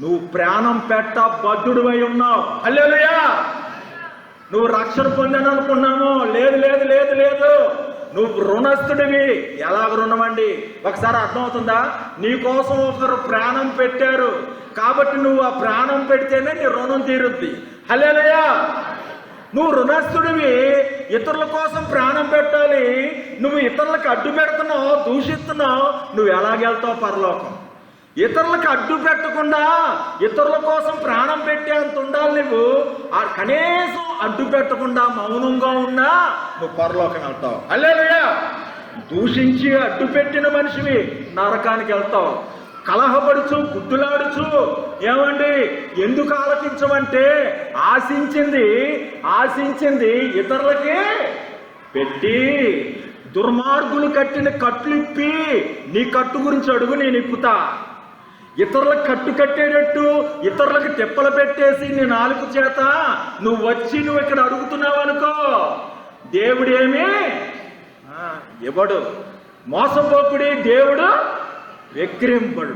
నువ్వు ప్రాణం పెట్ట బద్ధుడివై ఉన్నావు. హల్లెలూయా. నువ్వు రక్షణ పొందాను అనుకున్నాము. లేదు లేదు లేదు లేదు, నువ్వు రుణస్థుడివి. ఎలాగ రుణమండి? ఒకసారి అర్థమవుతుందా? నీ కోసం ఒకరు ప్రాణం పెట్టారు కాబట్టి నువ్వు ఆ ప్రాణం పెడితేనే నీ రుణం తీరుద్ది. హల్లెలూయా. నువ్వు రుణస్థుడివి, ఇతరుల కోసం ప్రాణం పెట్టాలి. నువ్వు ఇతరులకు అడ్డు పెడుతున్నావు, దూషిస్తున్నావు, నువ్వు ఎలాగెళ్తావు పరలోకం? ఇతరులకు అడ్డు పెట్టకుండా ఇతరుల కోసం ప్రాణం పెట్టేంత ఉండాలి నువ్వు. ఆ కనీసం అడ్డు పెట్టకుండా మౌనంగా ఉన్నా నువ్వు పరలోకం వెళ్తావు. హల్లెలూయా. దూషించి అడ్డు పెట్టిన మనిషివి నరకానికి వెళ్తావు. కలహపడుచు గుడ్డులాడుచు ఏమండి ఎందుకు ఆలకించమంటే ఆశించింది ఇతరులకి పెట్టి దుర్మార్గులు కట్టిన కట్లు ఇప్పి నీ కట్టు గురించి అడుగు, నేను ఇప్పుతా. ఇతరులకు కట్టు కట్టేటట్టు ఇతరులకు తిప్పలు పెట్టేసి నీ నాలుగు చేత నువ్వు ఇక్కడ అడుగుతున్నావు అనుకో, దేవుడేమి ఇవ్వడు. మోసపోకుడి దేవుడు వెక్కిరింపడు.